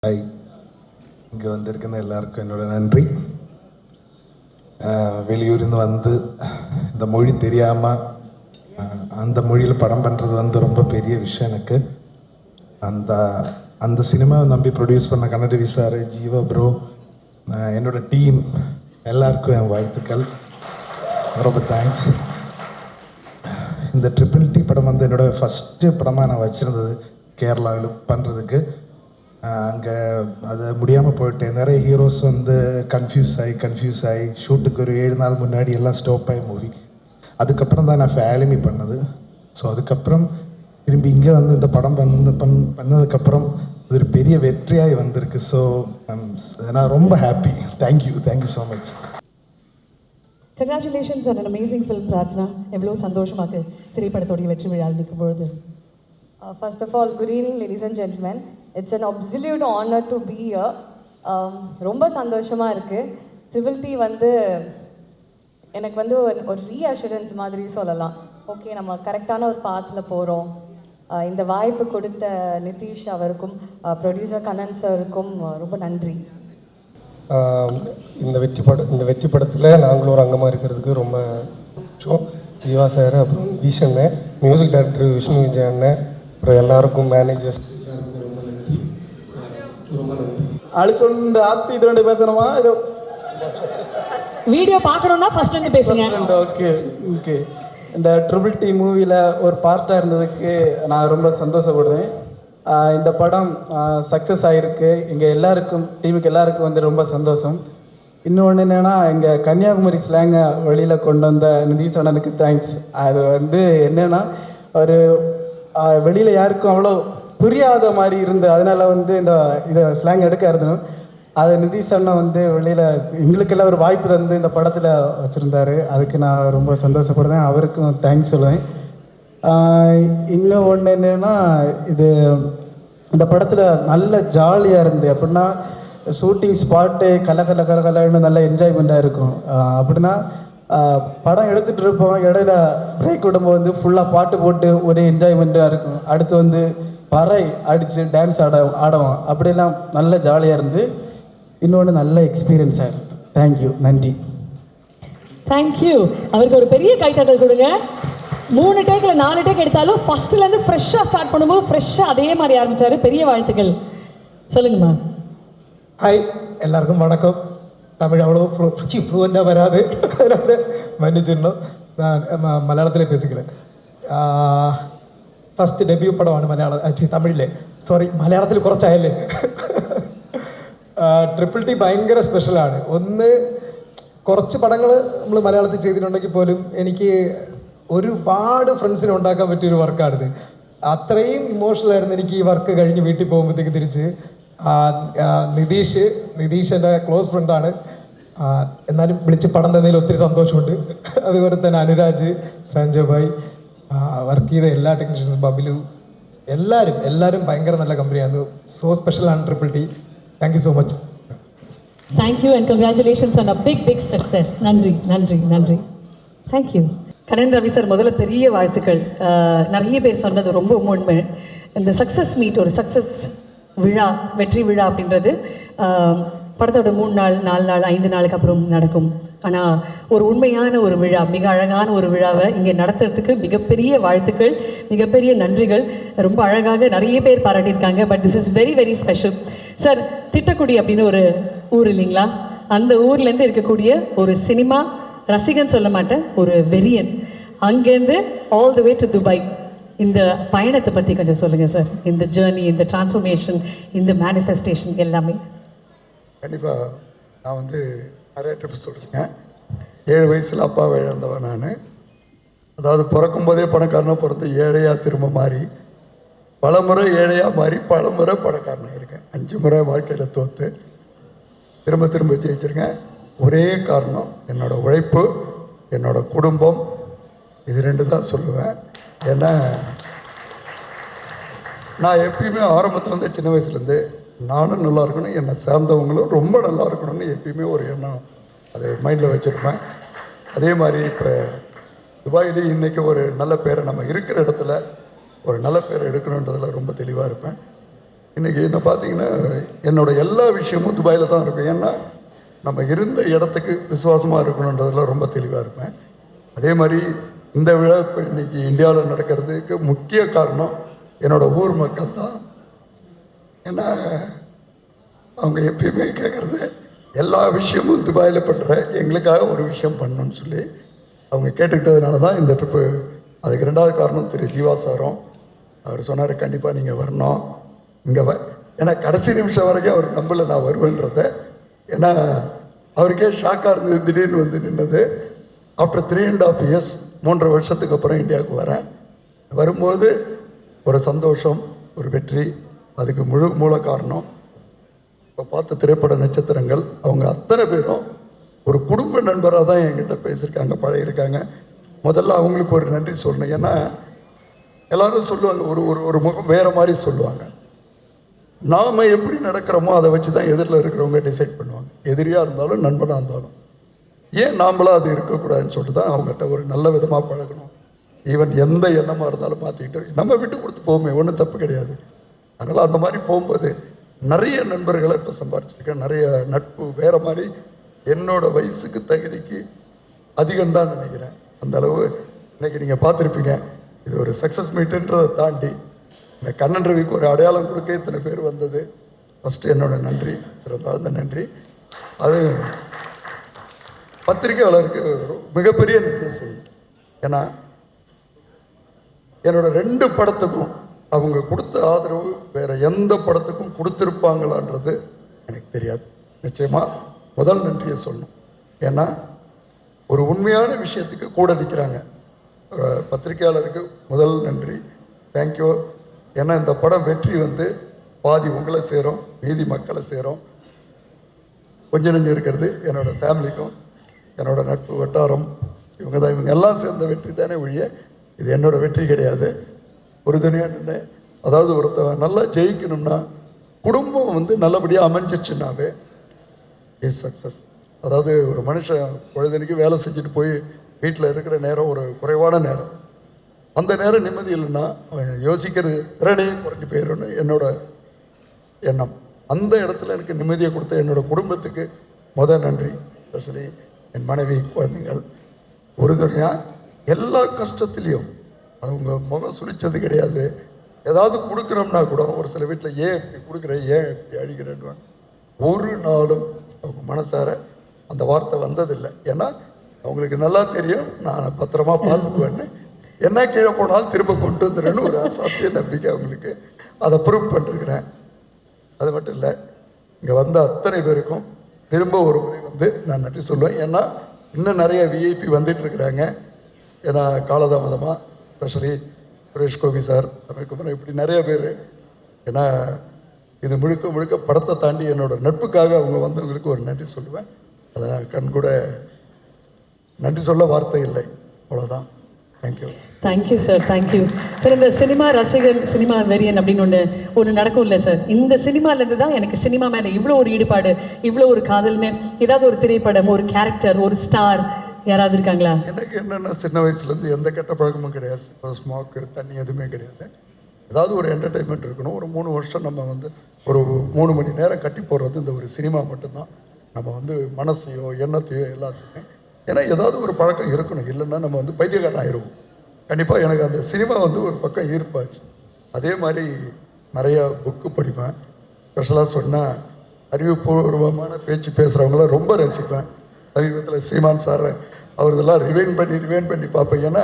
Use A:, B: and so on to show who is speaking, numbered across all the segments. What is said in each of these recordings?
A: Hi, இங்கே வந்திருக்கிற எல்லாருக்கும் என்னோட நன்றி. வெளியூர்ந்து வந்து இந்த மொழி தெரியாமல் அந்த மொழியில் படம் பண்ணுறது வந்து ரொம்ப பெரிய விஷயம் எனக்கு. அந்த அந்த சினிமாவை நம்பி ப்ரொடியூஸ் பண்ண கன்னடவி சார், ஜீவா ப்ரோ, என்னோட டீம் எல்லாருக்கும் என் வாழ்த்துக்கள். ரொம்ப தேங்க்ஸ். இந்த ட்ரிபிள் டி படம் வந்து என்னோடய ஃபஸ்ட்டு படமாக நான் வச்சுருந்தது கேரளாவில் பண்ணுறதுக்கு. அங்கே அது முடியாமல் போயிட்டேன். நிறைய ஹீரோஸ் வந்து கன்ஃபியூஸ் ஆகி ஷூட்டுக்கு ஒரு 7 நாள் முன்னாடி எல்லாம் ஸ்டாப் ஆகி மூவி. அதுக்கப்புறம் தான் நான் ஃபேலிமி பண்ணது. ஸோ அதுக்கப்புறம் திரும்பி இங்கே வந்து இந்த படம் பண்ணதுக்கப்புறம் அது ஒரு பெரிய வெற்றியாகி வந்திருக்கு. ஸோ நான் ரொம்ப happy. Thank you so much.
B: Congratulations on an amazing film, Pratna. எவ்வளோ சந்தோஷமாக திரைப்படத்தோடைய வெற்றி விழாவில் நிற்கும் பொழுது.
C: First of all, good evening, ladies and gentlemen. It's an absolute honor to be here. ரொம்ப சந்தோஷமாக இருக்குது. ட்ரிபிள் டி வந்து எனக்கு வந்து ஒரு ரீஅஷூரன்ஸ் மாதிரி சொல்லலாம். ஓகே, நம்ம கரெக்டான ஒரு பாத்தில் போகிறோம். இந்த வாய்ப்பு கொடுத்த நிதிஷ் அவருக்கும் ப்ரொடியூசர் கண்ணன் சாருக்கும் ரொம்ப நன்றி.
D: இந்த வெற்றி படத்தில் நாங்களும் ஒரு அங்கமாக இருக்கிறதுக்கு ரொம்ப பிடிச்சோம். ஜீவா சார், அப்புறம் நிதிஷ் அண்ணன், மியூசிக் டைரக்டர் விஷ்ணு விஜய் அண்ணன், அப்புறம் எல்லாருக்கும் மேனேஜர்ஸ் ரொம்ப நன்றி.
E: அழிச்சொண்டு ஆத்தி இது ரெண்டு பேசணுமா? இது
B: வீடியோ பார்க்கணுன்னா ஃபர்ஸ்ட்லேருந்து பேசுங்க.
E: ஓகே. இந்த ட்ரிபிள் டி மூவியில் ஒரு பார்ட்டாக இருந்ததுக்கு நான் ரொம்ப சந்தோஷப்படுறேன். இந்த படம் சக்ஸஸ் ஆகிருக்கு. எங்கள் எல்லாருக்கும், டீமுக்கு எல்லாருக்கும் வந்து ரொம்ப சந்தோஷம். இன்னொன்று என்னென்னா, எங்கள் கன்னியாகுமரி ஸ்லாங்கை வெளியில் கொண்டு வந்த நிதிஷ் அண்ணனுக்கு தேங்க்ஸ். அது வந்து என்னென்னா, ஒரு வெளியில் யாருக்கும் அவ்வளோ புரியாத மாதிரி இருந்து, அதனால் வந்து இதை ஸ்லாங் எடுக்க இருந்தோம். அதை நிதிஷ் அண்ணன் வந்து வெளியில் எங்களுக்கெல்லாம் ஒரு வாய்ப்பு தந்து இந்த படத்தில் வச்சுருந்தாரு. அதுக்கு நான் ரொம்ப சந்தோஷப்படுறேன். அவருக்கும் தேங்க்ஸ் சொல்லுவேன். இன்னும் ஒன்று என்னென்னா, இந்த படத்தில் நல்ல ஜாலியாக இருந்து, அப்படின்னா ஷூட்டிங் ஸ்பாட்டு கலன்னு நல்ல என்ஜாய்மெண்ட்டாக இருக்கும். அப்படின்னா படம் எடுத்துகிட்டு இருப்போம், இடையில பிரேக் விடும்போது வந்து ஃபுல்லாக பாட்டு போட்டு ஒரே என்ஜாய்மெண்ட்டாக இருக்கும். அடுத்து வந்து பறை அடித்து டான்ஸ் ஆடுவோம். அப்படிலாம் நல்ல ஜாலியாக இருந்து இன்னொன்று நல்ல எக்ஸ்பீரியன்ஸாக இருக்குது. தேங்க்யூ, நன்றி.
B: தேங்க்யூ. அவருக்கு ஒரு பெரிய கைத்தட்டல் கொடுங்க. 3 டேக்கில் 4 டேக் எடுத்தாலும் ஃபஸ்ட்டுலேருந்து ஃப்ரெஷ்ஷாக ஸ்டார்ட் பண்ணும்போது ஃப்ரெஷ்ஷாக அதே மாதிரி ஆரம்பித்தார். பெரிய வாழ்த்துக்கள். சொல்லுங்கம்மா.
D: ஹாய், எல்லாருக்கும் வணக்கம். தமிழ் அவ்வளோ ஃப்ளூவெண்ட்டாக வராது, மன்னிச்சிடணும். நான் மலையாளத்திலே பேசிக்கிறேன். ഫസ്റ്റ് ഡെബ്യൂ പടമാണ് തമിഴിലെ, മലയാളത്തിൽ കുറച്ചായല്ലേ. ട്രിപ്പിൾ ടി ഭയങ്കര സ്പെഷ്യലാണ്. ഒന്ന്, കുറച്ച് പടങ്ങൾ നമ്മൾ മലയാളത്തിൽ ചെയ്തിട്ടുണ്ടെങ്കിൽ പോലും എനിക്ക് ഒരുപാട് ഫ്രണ്ട്സിനെ ഉണ്ടാക്കാൻ പറ്റിയൊരു വർക്കാണിത്. അത്രയും ഇമോഷണലായിരുന്നു എനിക്ക് ഈ വർക്ക് കഴിഞ്ഞ് വീട്ടിൽ പോകുമ്പോഴത്തേക്ക് തിരിച്ച്. നിതീഷ് എൻ്റെ ക്ലോസ് ഫ്രണ്ടാണ്. എന്നാലും വിളിച്ച് പടം തന്നതിൽ ഒത്തിരി സന്തോഷമുണ്ട്. അതുപോലെ തന്നെ അനുരാജ്, സഞ്ജയ് ഭായ്, വർക്ക് ചെയ്ത എല്ലാ ടെക്നീഷ്യൻസും, ബബിലു, എല്ലാവരും ഭയങ്കര നല്ല കമ്പനിയായിരുന്നു. സോ സ്പെഷ്യലാണ് triple T. Thank you so much.
B: Thank you and congratulations on a big success. நன்றி. தேங்க்யூ. கண்ணன் ரவி சார், முதல்ல பெரிய வாழ்த்துக்கள். நிறைய பேர் சொன்னது ரொம்ப உண்மை. இந்த சக்ஸஸ் மீட், ஒரு சக்ஸஸ் விழா, வெற்றி விழா அப்படின்றது படத்தோட 3 நாள் 4 நாள் 5 நாளுக்கு அப்புறம் நடக்கும். ஆனால் ஒரு உண்மையான ஒரு விழா, மிக அழகான ஒரு விழாவை இங்கே நடத்துறதுக்கு மிகப்பெரிய வாழ்த்துக்கள், மிகப்பெரிய நன்றிகள். ரொம்ப அழகாக நிறைய பேர் பாராட்டியிருக்காங்க. But this is very very special. Sir, Tittakudi அப்படின்னு ஒரு ஊர் இல்லைங்களா? அந்த ஊர்லேருந்து இருக்கக்கூடிய ஒரு சினிமா ரசிகன் சொல்ல மாட்டேன், ஒரு வெறியன். அங்கேருந்து all the way to Dubai. இந்த பயணத்தை பற்றி கொஞ்சம் சொல்லுங்கள் சார். இந்த ஜேர்னி, இந்த டிரான்ஸ்ஃபர்மேஷன், இந்த மேனிஃபெஸ்டேஷன் எல்லாமே.
F: கண்டிப்பாக நான் வந்து நிறைய ட்ரிப்ஸ் சொல்லியிருக்கேன். 7 வயசில் அப்பாவை இழந்தவன் நான். அதாவது பிறக்கும்போதே பணக்காரனாக பிறந்து ஏழையாக திரும்ப மாறி, பல முறை ஏழையாக மாறி, பல முறை பணக்காரனாக இருக்கேன். 5 முறை வாழ்க்கையில் தோற்று திரும்ப ஜெயிச்சிருக்கேன். ஒரே காரணம், என்னோடய உழைப்பு, என்னோடய குடும்பம். இது 2 தான் சொல்லுவேன். ஏன்னா நான் எப்பயுமே ஆரம்பத்துலேருந்து, சின்ன வயசுலேருந்து நானும் நல்லா இருக்கணும், என்னை சேர்ந்தவங்களும் ரொம்ப நல்லா இருக்கணும்னு எப்பயுமே ஒரு எண்ணம், அதை மைண்டில் வச்சுருப்பேன். அதே மாதிரி இப்போ துபாயிலே இன்றைக்கி ஒரு நல்ல பேரை, நம்ம இருக்கிற இடத்துல ஒரு நல்ல பேரை எடுக்கணுன்றதில் ரொம்ப தெளிவாக இருப்பேன். இன்றைக்கி என்ன பார்த்தீங்கன்னா என்னோட எல்லா விஷயமும் துபாயில் தான் இருக்கும். ஏன்னா நம்ம இருந்த இடத்துக்கு விசுவாசமாக இருக்கணுன்றதுல ரொம்ப தெளிவாக இருப்பேன். அதே மாதிரி இந்த விழா இப்போ இன்றைக்கி இந்தியாவில் நடக்கிறதுக்கு முக்கிய காரணம் என்னோடய ஊர் மக்கள் தான். ஏன்னா அவங்க எப்பயுமே கேட்குறது எல்லா விஷயமும் துபாயில் பண்ணுற எங்களுக்காக ஒரு விஷயம் பண்ணணும்னு சொல்லி அவங்க கேட்டுக்கிட்டதுனால தான் இந்த ட்ரிப்பு. அதுக்கு ரெண்டாவது காரணம் திரு ஜீவா சாரும். அவர் சொன்னார் கண்டிப்பாக நீங்கள் வரணும் இங்கே ஏன்னா கடைசி நிமிஷம் வரைக்கும் அவர் நம்பலை நான் வருவேன்றதை. ஏன்னா அவருக்கே ஷாக்காக இருந்தது திடீர்னு வந்து நின்னது. ஆஃப்டர் 3.5 years 3 வருஷத்துக்கு அப்புறம் இந்தியாவுக்கு வரேன். வரும்போது ஒரு சந்தோஷம், ஒரு வெற்றி. அதுக்கு மூல காரணம் இப்போ பார்த்த திரைப்பட நட்சத்திரங்கள் அவங்க அத்தனை பேரும் ஒரு குடும்ப நண்பராக தான் என்கிட்ட பேசியிருக்காங்க, பழகிருக்காங்க. முதல்ல அவங்களுக்கு ஒரு நன்றி சொல்லணும். ஏன்னா எல்லோரும் சொல்லுவாங்க ஒரு ஒரு ஒரு முகம் வேறு மாதிரி சொல்லுவாங்க. நாம் எப்படி நடக்கிறோமோ அதை வச்சு தான் எதிரில் இருக்கிறவங்க டிசைட் பண்ணுவாங்க. எதிரியாக இருந்தாலும் நண்பனாக இருந்தாலும் ஏன் நாமளாக அது இருக்கக்கூடாதுன்னு சொல்லிட்டு தான் அவங்ககிட்ட ஒரு நல்ல விதமாக பழகணும். ஈவன் எந்த எண்ணமாக இருந்தாலும் மாற்றிக்கிட்டு நம்ம விட்டு கொடுத்து போவோமே, ஒன்றும் தப்பு கிடையாது. அதனால் அந்த மாதிரி போகும்போது நிறைய நண்பர்களை இப்போ சம்பாரிச்சிருக்கேன். நிறைய நட்பு வேறு மாதிரி என்னோடய வயசுக்கு தகுதிக்கு அதிகம்தான் நினைக்கிறேன். அந்த அளவு இன்றைக்கி நீங்கள் பார்த்துருப்பீங்க. இது ஒரு சக்ஸஸ் மீட்டுன்றதை தாண்டி இந்த கண்ணன் ரவிக்கு ஒரு அடையாளம் கொடுக்க இத்தனை பேர் வந்தது ஃபஸ்ட்டு என்னோட நன்றி, இருந்தாலும் இந்த நன்றி. அது பத்திரிகையாளருக்கு மிகப்பெரிய நன்றி சொல்லணும். ஏன்னா என்னோட 2 படத்துக்கும் அவங்க கொடுத்த ஆதரவு வேறு எந்த படத்துக்கும் கொடுத்துருப்பாங்களான்றது எனக்கு தெரியாது. நிச்சயமாக முதல் நன்றியை சொல்லணும். ஏன்னா ஒரு உண்மையான விஷயத்துக்கு கூட நிற்கிறாங்க. பத்திரிகையாளருக்கு முதல் நன்றி, தேங்க்யூ. ஏன்னா இந்த படம் வெற்றி வந்து பாதி உங்களை சேரும், மீதி மக்களை சேரும். கொஞ்சம் நெஞ்சம் இருக்கிறது என்னோடய ஃபேமிலிக்கும் என்னோடய நட்பு வட்டாரம் இவங்க தான். இவங்க எல்லாம் சேர்ந்த வெற்றி தானே ஒழிய இது என்னோடய வெற்றி கிடையாது. உறுதுணையாக நின்று அதாவது ஒருத்தவன் நல்லா ஜெயிக்கணும்னா குடும்பம் வந்து நல்லபடியாக அமைஞ்சிச்சுன்னாவே இஸ் சக்ஸஸ். அதாவது ஒரு மனுஷன் பொழுதனைக்கு வேலை செஞ்சுட்டு போய் வீட்டில் இருக்கிற நேரம் ஒரு குறைவான நேரம். அந்த நேரம் நிம்மதி இல்லைன்னா அவன் யோசிக்கிறது திறனையே குறைஞ்சி போயிடும்னு என்னோட எண்ணம். அந்த இடத்துல எனக்கு நிம்மதியை கொடுத்த என்னோடய குடும்பத்துக்கு நன்றி. ஸ்பெஷலி என் மனைவி, குழந்தைகள் உறுதுணையாக எல்லா கஷ்டத்துலேயும் அவங்க முகம் சுழிச்சது கிடையாது. ஏதாவது கொடுக்குறோம்னா கூட ஒரு சில வீட்டில் ஏன் இப்படி கொடுக்குறேன், ஏன் இப்படி அழிக்கிறேன்னு ஒரு நாளும் அவங்க மனசார அந்த வார்த்தை வந்ததில்லை. ஏன்னா அவங்களுக்கு நல்லா தெரியும் நான் பத்திரமா பார்த்துக்குவேன்னு. என்ன கீழே போனாலும் திரும்ப கொண்டு வந்துடுறேன்னு ஒரு அசாத்திய நம்பிக்கை அவங்களுக்கு. அதை ப்ரூவ் பண்ணிருக்கிறேன். அது மட்டும் இல்லை, இங்கே வந்த அத்தனை பேருக்கும் திரும்ப ஒரு முறை வந்து நான் நன்றி சொல்லுவேன். ஏன்னா இன்னும் நிறைய விஐபி வந்துட்டு இருக்கிறாங்க. ஏன்னா காலதாமதமாக ஸ்பெஷலி சுரேஷ் கோபி சார், தமிழ்குமரன், இப்படி நிறைய பேர். ஏன்னா இது முழுக்க முழுக்க படத்தை தாண்டி என்னோட நட்புக்காக அவங்க வந்தவங்களுக்கு ஒரு நன்றி சொல்லுவேன். அதை நான் கண் கூட நன்றி சொல்ல வார்த்தை இல்லை. அவ்வளோதான். Thank you.
B: Thank you sir, thank you sir. இந்த சினிமா ரசிகர், சினிமா வெறியன் அப்படின்னு ஒன்று நடக்கும் இல்லை சார்? இந்த சினிமாலேருந்து தான் எனக்கு சினிமா மேலே இவ்வளோ ஒரு ஈடுபாடு, இவ்வளோ ஒரு காதல்னு. ஏதாவது ஒரு திரைப்படம், ஒரு கேரக்டர், ஒரு ஸ்டார் யாராவது இருக்காங்களா?
F: எனக்கு என்னென்னா சின்ன வயசுலேருந்து எந்த கெட்ட பழக்கமும் கிடையாது. ஸ்மோக்கு, தண்ணி எதுவுமே கிடையாது. ஏதாவது ஒரு என்டர்டெயின்மெண்ட் இருக்கணும். ஒரு 3 வருஷம் நம்ம வந்து ஒரு 3 மணி நேரம் கட்டி போடுறது இந்த ஒரு சினிமா மட்டும்தான். நம்ம வந்து மனசையோ எண்ணத்தையோ எல்லாத்தையுமே, ஏன்னா ஏதாவது ஒரு பழக்கம் இருக்கணும். இல்லைன்னா நம்ம வந்து பைத்தியக்காரன் ஆயிடுவோம். கண்டிப்பாக எனக்கு அந்த சினிமா வந்து ஒரு பக்கம் ஈர்ப்பாச்சு. அதே மாதிரி நிறையா புக்கு படிப்பேன். ஸ்பெஷலாக சொன்னால் அறிவுபூர்வமான பேச்சு பேசுகிறவங்கள ரொம்ப ரசிப்பேன். சமீபத்தில் சீமான் சார் அவர்தெல்லாம் ரிவைன் பண்ணி பார்ப்பேன். ஏன்னா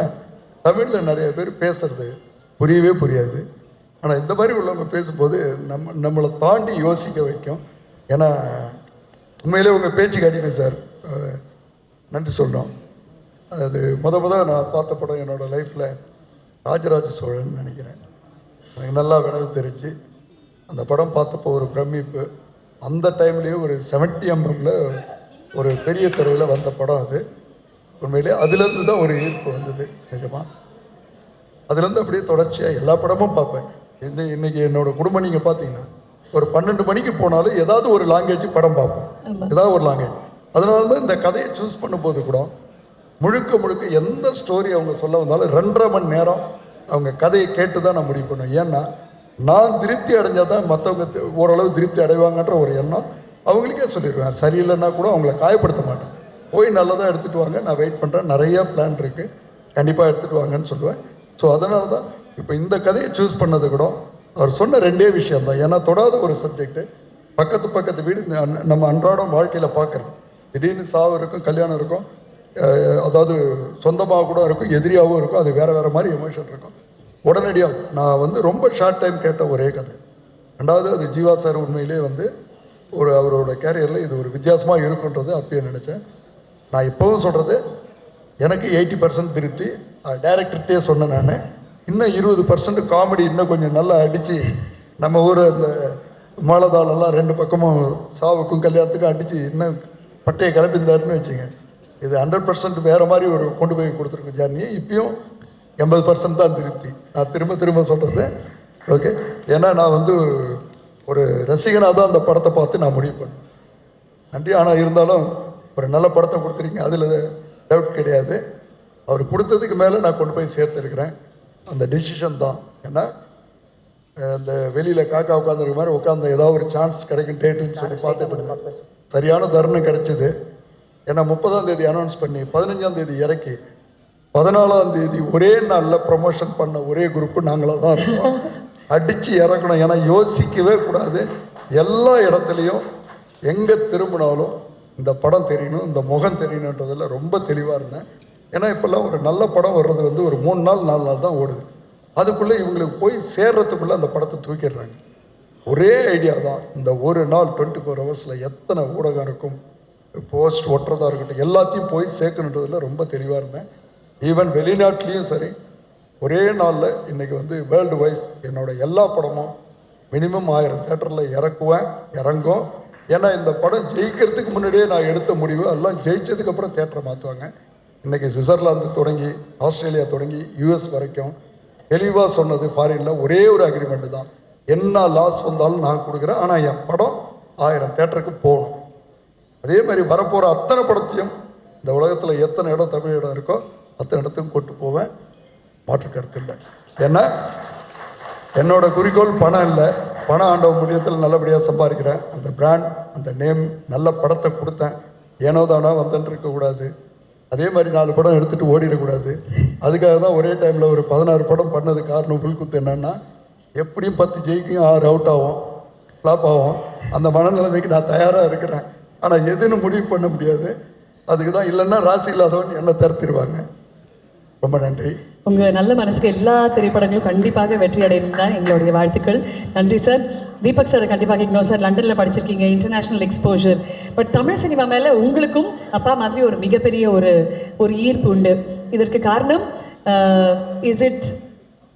F: தமிழில் நிறைய பேர் பேசுகிறது புரியவே புரியாது. ஆனால் இந்த மாதிரி உள்ளவங்க பேசும்போது நம்மளை தாண்டி யோசிக்க வைக்கும். ஏன்னா உண்மையிலே உங்கள் பேச்சுக்கு அடிமை சார். நன்றி சொல்கிறோம். அது நான் பார்த்த படம் என்னோடய லைஃப்பில் ராஜராஜ சோழன் நினைக்கிறேன். எனக்கு நல்லா வினவு தெரிஞ்சு அந்த படம் பார்த்தப்போ ஒரு பிரமிப்பு. அந்த டைம்லேயே ஒரு 70 mm ஒரு பெரிய திரையில் வந்த படம் அது. உண்மையிலே அதுலேருந்து தான் ஒரு ஈர்ப்பு வந்தது நிஜமாக. அதுலேருந்து அப்படியே தொடர்ச்சியாக எல்லா படமும் பார்ப்பேன். இன்றைக்கி என்னோடய குடும்பம் நீங்கள் பார்த்தீங்கன்னா ஒரு 12 மணிக்கு போனாலும் ஏதாவது ஒரு லாங்குவேஜ் படம் பார்ப்போம், ஏதாவது ஒரு லாங்குவேஜ். அதனால தான் இந்த கதையை சூஸ் பண்ணும்போது கூட முழுக்க எந்த ஸ்டோரி அவங்க சொல்ல வந்தாலும் 2.5 மணி நேரம் அவங்க கதையை கேட்டு தான் நான் முடிவு பண்ணுவேன். ஏன்னா நான் திருப்தி அடைஞ்சால் தான் மற்றவங்க ஓரளவு திருப்தி அடைவாங்கன்ற ஒரு எண்ணம் அவங்களுக்கே சொல்லிடுவேன். சரியில்லைன்னா கூட அவங்கள காயப்படுத்த மாட்டேன். போய் நல்லதாக எடுத்துகிட்டு வாங்க, நான் வெயிட் பண்ணுறேன், நிறையா பிளான் இருக்குது, கண்டிப்பாக எடுத்துகிட்டு வாங்கன்னு சொல்லுவேன். ஸோ அதனால தான் இப்போ இந்த கதையை சூஸ் பண்ணது கூட அவர் சொன்ன ரெண்டே விஷயந்தான். ஏன்னா தொடாத ஒரு சப்ஜெக்ட்டு, பக்கத்து வீடு நம்ம அன்றாடம் வாழ்க்கையில் பார்க்குறது. திடீர்னு சாவு இருக்கும், கல்யாணம் இருக்கும், அதாவது சொந்தமாக கூட இருக்கும், எதிரியாகவும் இருக்கும். அது வேறு மாதிரி எமோஷன் இருக்கும். உடனடியாக நான் வந்து ரொம்ப ஷார்ட் டைம் கேட்ட ஒரே கதை. ரெண்டாவது அது ஜீவா சார் உண்மையிலே வந்து அவரோட கேரியரில் இது ஒரு வித்தியாசமாக இருக்குன்றது அப்பயே நினச்சேன். நான் இப்போவும் சொல்கிறது, எனக்கு 80% திருப்தி. டைரக்டர்கிட்டே சொன்னேன் நான், இன்னும் 20% காமெடி இன்னும் கொஞ்சம் நல்லா அடித்து நம்ம ஊர் அந்த மாலதாளெல்லாம் 2 பக்கமும் சாவுக்கும் கல்யாணத்துக்கும் அடித்து இன்னும் பட்டையை கிளப்பியிருந்தாருன்னு வச்சுங்க. இது 100% வேறு மாதிரி ஒரு கொண்டு போய் கொடுத்துருக்கு ஜர்னி. இப்பயும் 80% தான் திருப்தி. நான் திரும்ப சொல்கிறது ஓகே. ஏன்னா நான் வந்து ஒரு ரசிகனாக தான் அந்த படத்தை பார்த்து நான் முடிவு பண்ணேன். நன்றி. ஆனால் இருந்தாலும் ஒரு நல்ல படத்தை கொடுத்துருக்கீங்க, அதில் டவுட் கிடையாது. அவர் கொடுத்ததுக்கு மேலே நான் கொண்டு போய் சேர்த்துருக்கிறேன். அந்த டெசிஷன் தான். ஏன்னா அந்த வெளியில் காக்கா உட்காந்துருக்க மாதிரி உட்காந்து ஏதாவது ஒரு சான்ஸ் கிடைக்கும் டேட்டுன்னு சொல்லி பார்த்துட்டு இருந்தேன். சரியான தருணம் கிடைச்சிது. ஏன்னா 30ஆம் தேதி அனௌன்ஸ் பண்ணி 15ஆம் தேதி இறக்கி 14ஆம் தேதி ஒரே நாளில் ப்ரமோஷன் பண்ண ஒரே குரூப்பு நாங்களாக தான் இருக்கோம். அடித்து இறக்கணும். ஏன்னா யோசிக்கவே கூடாது. எல்லா இடத்துலையும் எங்கே திரும்பினாலும் இந்த படம் தெரியணும், இந்த முகம் தெரியணுன்றதில் ரொம்ப தெளிவாக இருந்தேன். ஏன்னா இப்போல்லாம் ஒரு நல்ல படம் வர்றது வந்து ஒரு 3 நாள் 4 நாள் தான் ஓடுது. அதுக்குள்ளே இவங்களுக்கு போய் சேர்றதுக்குள்ளே அந்த படத்தை தூக்கிடுறாங்க. ஒரே ஐடியா தான். இந்த ஒரு நாள் 24 ஹவர்ஸில் எத்தனை ஊடகம் இருக்கும், போஸ்ட் ஒட்டுறதா இருக்கட்டும், எல்லாத்தையும் போய் சேர்க்கணுன்றதில் ரொம்ப தெளிவாக இருந்தேன். ஈவன் வெளிநாட்டிலையும் சரி, ஒரே நாளில் இன்றைக்கி வந்து வேர்ல்டு வைஸ் என்னோடய எல்லா படமும் மினிமம் 1000 தேட்டரில் இறங்கும். ஏன்னா இந்த படம் ஜெயிக்கிறதுக்கு முன்னாடியே நான் எடுத்த முடிவு, எல்லாம் ஜெயிச்சதுக்கப்புறம் தேட்டரை மாற்றுவாங்க. இன்றைக்கி சுவிட்சர்லாந்து தொடங்கி ஆஸ்திரேலியா தொடங்கி யூஎஸ் வரைக்கும் தெளிவாக சொன்னது ஃபாரினில் ஒரே ஒரு அக்ரிமெண்ட்டு தான். என்ன லாஸ் வந்தாலும் நான் கொடுக்குறேன், ஆனால் என் படம் 1000 தேட்டருக்கு போகணும். அதே மாதிரி வரப்போகிற அத்தனை படத்தையும் இந்த உலகத்தில் எத்தனை இடம் தமிழ் இடம் இருக்கோ அத்தனை இடத்துக்கும் கொண்டு போவேன், மாற்று கருத்து இல்லை. ஏன்னா என்னோட குறிக்கோள் பணம் இல்லை. பணம் ஆண்டவ முடியத்தில் நல்லபடியாக சம்பாதிக்கிறேன். அந்த பிராண்ட், அந்த நேம், நல்ல படத்தை கொடுத்தேன், ஏனோ தானோ வந்துன்னு இருக்கக்கூடாது. அதே மாதிரி 4 படம் எடுத்துகிட்டு ஓடிடக்கூடாது. அதுக்காக தான் ஒரே டைமில் ஒரு 16 படம் பண்ணது காரணம். புல்குத்து என்னன்னா, எப்படியும் 10 ஜெயிக்கும், 6 அவுட் ஆகும், ஃப்ளாப் ஆகும். அந்த மனநிலைமைக்கு நான் தயாராக இருக்கிறேன். ஆனால் எதுன்னு முடிவு பண்ண முடியாது. அதுக்கு தான் இல்லைன்னா ராசி இல்லாதவன் என்னை தடுத்துருவாங்க. ரொம்ப நன்றி.
B: உங்கள் நல்ல மனசுக்கு எல்லா திரைப்படங்களும் கண்டிப்பாக வெற்றி அடையணும் தான் எங்களுடைய வாழ்த்துக்கள். நன்றி சார். தீபக் சார் கண்டிப்பாக கேட்கணும் சார். லண்டனில் படிச்சிருக்கீங்க, international exposure. But Tamil cinema மேலே உங்களுக்கும் அப்பா மாதிரி ஒரு மிகப்பெரிய ஒரு ஈர்ப்பு உண்டு. இதற்கு காரணம் இஸ் இட்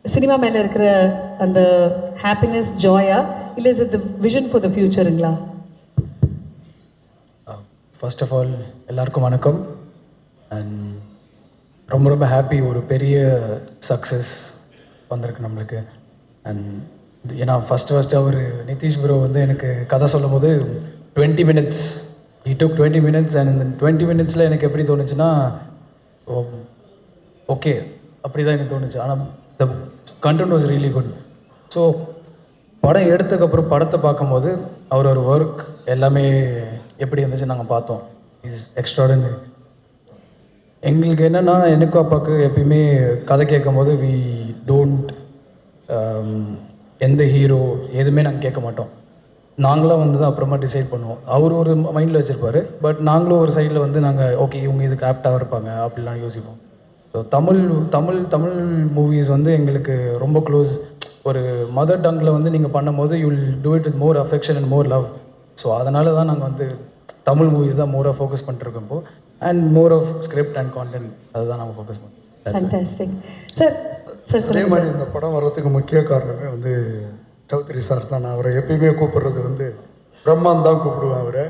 B: சினிமா மேலே இருக்கிற அந்த ஹாப்பினஸ், ஜாயா, இல்லை is it the vision for the ஃபியூச்சருங்களா?
E: ஃபர்ஸ்ட் ஆஃப் ஆல் எல்லாருக்கும் வணக்கம். அண்ட் ரொம்ப ஹாப்பி, ஒரு பெரிய சக்ஸஸ் வந்திருக்கு நம்மளுக்கு. அண்ட் ஏன்னா ஃபஸ்ட்டு அவர் நிதிஷ் ப்ரோ வந்து எனக்கு கதை சொல்லும் போது 20 minutes he took 20 minutes. And இந்த 20 minutesல எனக்கு எப்படி தோணுச்சுன்னா, ஓகே அப்படி தான் எனக்கு தோணுச்சு. ஆனால் the content was really good. So படம் எடுத்ததுக்கப்புறம் படத்தை பார்க்கும்போது அவர் ஒரு ஒர்க் எல்லாமே எப்படி இருந்துச்சு நாங்கள் பார்த்தோம். Is extraordinary. எங்களுக்கு என்னென்னா, எனக்கும் அப்பாவுக்கு எப்பயுமே கதை கேட்கும் போது வி டோன்ட் எந்த ஹீரோ எதுவுமே நாங்கள் கேட்க மாட்டோம். நாங்களாம் வந்து தான் அப்புறமா டிசைட் பண்ணுவோம். அவர் ஒரு மைண்டில் வச்சுருப்பார், பட் நாங்களும் ஒரு சைடில் வந்து நாங்கள் ஓகே இவங்க இதுக்கு ஆப்டாக இருப்பாங்க அப்படிலாம் யோசிப்போம். ஸோ தமிழ் மூவிஸ் வந்து எங்களுக்கு ரொம்ப க்ளோஸ். ஒரு மதர் டங்கில் வந்து நீங்கள் பண்ணும்போது you will do it with more affection and more love. So அதனால தான் நாங்கள் வந்து தமிழ் மூவிஸ் தான் மோராக ஃபோக்கஸ் பண்ணிட்டுருக்கோம் இப்போ. And more of script and content அதுதான் நாங்கள் ஃபோக்கஸ் பண்ணுவோம்.
B: Fantastic sir.
F: அதே மாதிரி இந்த படம் வர்றதுக்கு முக்கிய காரணமே வந்து சௌத்ரி சார் தான். நான் அவரை எப்பயுமே கூப்பிடுறது வந்து பிரம்மான் தான் கூப்பிடுவேன் அவரை.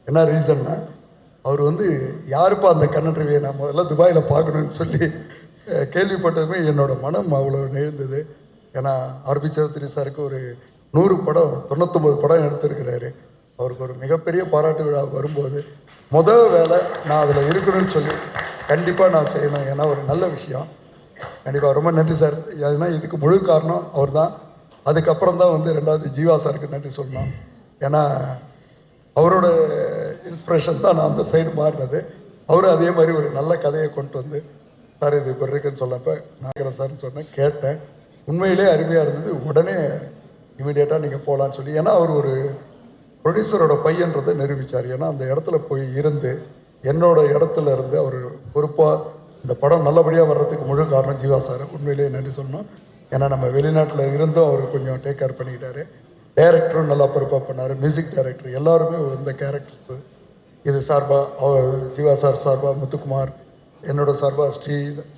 F: என்ன ரீசன்னா, அவர் வந்து யாருப்பா அந்த கண்ணன் ரவியை நான் முதல்ல துபாயில் பார்க்கணுன்னு சொல்லி கேள்விப்பட்டதுமே என்னோடய மனம் அவ்வளோ நெழுந்தது. ஏன்னா ஆர்பி சௌத்ரி சாருக்கு ஒரு 100 படம் 99 படம் எடுத்திருக்கிறாரு. அவருக்கு ஒரு மிகப்பெரிய பாராட்டு விழா வரும்போது முதல் வேலை நான் அதில் இருக்கணும்னு சொல்லி கண்டிப்பாக நான் செய்யணும். ஏன்னா ஒரு நல்ல விஷயம். கண்டிப்பாக ரொம்ப நன்றி சார். ஏன்னா இதுக்கு முழு காரணம் அவர் தான். அதுக்கப்புறம் தான் வந்து ரெண்டாவது ஜீவா சாருக்கு நன்றி சொல்லணும். ஏன்னா அவரோட இன்ஸ்பிரேஷன் தான் நான் அந்த சைடு மாறினது. அவரும் அதே மாதிரி ஒரு நல்ல கதையை கொண்டு வந்து சார் இது இப்போ இருக்குன்னு சொன்னப்போ நான் சார்னு சொன்னேன், கேட்டேன். உண்மையிலே அருமையாக இருந்தது. உடனே இமீடியட்டாக நீங்கள் போகலான்னு சொல்லி, ஏன்னா அவர் ஒரு ப்ரொடியூசரோட பையன்றதை நிரூபித்தார். ஏன்னா அந்த இடத்துல போய் இருந்து என்னோட இடத்துல இருந்து அவர் பொறுப்பாக இந்த படம் நல்லபடியாக வர்றதுக்கு முழு காரணம் ஜீவா சார். உண்மையிலேயே நன்றி சொல்லணும். ஏன்னா நம்ம வெளிநாட்டில் இருந்தும் அவர் கொஞ்சம் டேக் கேர் பண்ணிக்கிட்டாரு. டைரக்டரும் நல்லா பொறுப்பாக பண்ணார். மியூசிக் டைரக்டர் எல்லாருமே இந்த கேரக்டர்ஸ் இது சார்பாக அவர் ஜீவா சார் சார்பாக முத்துக்குமார், என்னோட சார்பாக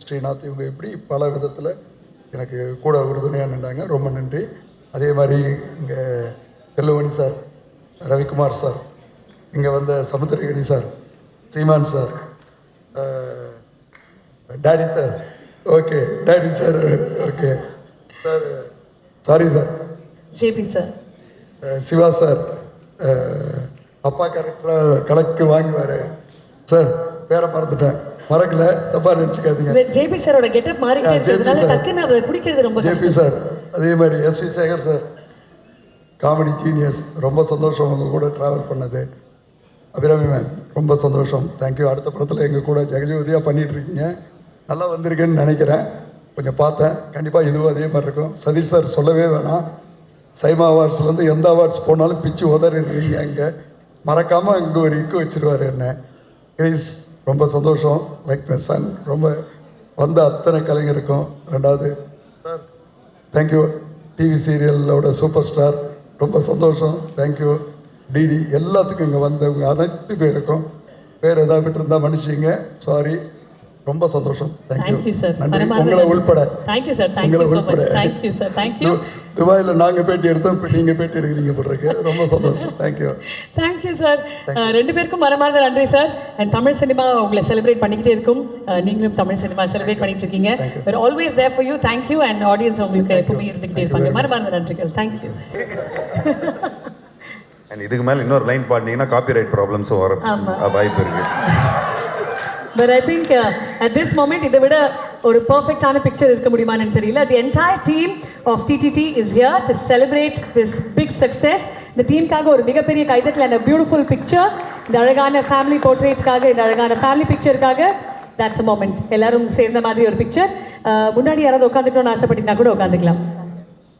F: ஸ்ரீநாத், இவங்க இப்படி பல விதத்தில் எனக்கு கூட உறுதுணையாக நின்றாங்க. ரொம்ப நன்றி. அதே மாதிரி இங்கே செல்லுமணி சார், ரவிக்குமார் சார், இங்கே வந்த Samuthirakani sir, Seeman sir, daddy sir, okay daddy sir, okay sir, sorry sir,
B: JP sir,
F: Siva sir, அப்பா கேரக்டராக கலக்கு வாங்குவார் சார், பேரை மறந்துட்டேன், மறக்கல, தப்பாக நினச்சிக்காதீங்க.
B: ஜேபி சாரோட கெட்டப் மாறி இருக்கிறதுனால டக்குன்னு அதை பிடிக்கிறது ரொம்ப
F: ஜேபி சார், அதே மாதிரி SV Sekhar sir, comedy genius, ரொம்ப சந்தோஷம் அவங்க கூட ட்ராவல் பண்ணது. அபிராமி மேம் ரொம்ப சந்தோஷம், தேங்க்யூ. அடுத்த படத்தில் எங்கள் கூட ஜெகஜோதியாக பண்ணிகிட்ருக்கீங்க, நல்லா வந்திருக்குன்னு நினைக்கிறேன். கொஞ்சம் பார்த்தேன், கண்டிப்பாக இதுவும் அதே மாதிரி இருக்கும். சதீஷ் சார் சொல்லவே வேணாம், சைமா அவார்ட்ஸ்லேருந்து எந்த அவார்ட்ஸ் போனாலும் பிச்சு உதறிடுறீங்க. அங்கே மறக்காமல் அங்கே ஒரு இக்கு வச்சுருவார் என்ன. கிரீஸ் ரொம்ப சந்தோஷம், லைக் மை சன். ரொம்ப வந்த அத்தனை கலைஞருக்கும். ரெண்டாவது சார் தேங்க்யூ, டிவி சீரியலோட சூப்பர் ஸ்டார், ரொம்ப சந்தோஷம், தேங்க்யூ. டிடி எல்லாத்துக்கும் இங்கே வந்தவங்க அனைத்து பேருக்கும் பேர் ஏதாவது விட்டுருந்தா மன்னிச்சிங்க, சாரி. ரொம்ப சந்தோஷம்,
B: தேங்க்யூ சார்.
F: நன்றி. உங்களை உள்பட
B: தேங்க்யூ சார்,
F: உங்களை
B: தேங்க்யூ
F: உள்பட.
B: Thank you sir, thank you.
F: துபாயில் நாங்கள் பேட்டி எடுத்தோம், இப்போ நீங்கள் பேட்டி எடுக்கிறீங்க போட்டிருக்கு, ரொம்ப சந்தோஷம், தேங்க்யூ.
B: Thank you sir. ரெண்டு பேருக்கும் மனமார்ந்த நன்றி சார். அண்ட் தமிழ் சினிமா உங்களை செலிப்ரேட் பண்ணிக்கிட்டே இருக்கும். நீங்களும் தமிழ் சினிமா செலிப்ரேட் பண்ணிட்டு இருக்கீங்க. we're always there for you. thank you. and audience உங்களுக்கு எப்பவுமே இருந்துகிட்டே இருப்பாங்க. மனமார்ந்த நன்றிகள். தேங்க்யூ.
G: அண்ட் இதுக்கு மேலே இன்னொரு லைன் பாடினீங்கன்னா காப்பிரைட் ப்ராப்ளம்ஸும் வர வாய்ப்பு இருக்கு.
B: But I think at this moment இதை விட ஒரு பர்ஃபெக்டான பிக்சர் இருக்க முடியுமான்னு தெரியல. The entire team of TTT is here to celebrate this big success. இந்த டீமுக்காக ஒரு மிகப்பெரிய கைதட்டல் and a beautiful picture. இந்த அழகான ஃபேமிலி போர்ட்ரேட்டுக்காக, இந்த அழகான ஃபேமிலி பிக்சருக்காக that's a moment. எல்லாரும் சேர்ந்த மாதிரி ஒரு பிக்சர். முன்னாடி யாராவது உட்காந்துக்கணும்னு ஆசைப்பட்டீங்கன்னா கூட உட்காந்துக்கலாம்.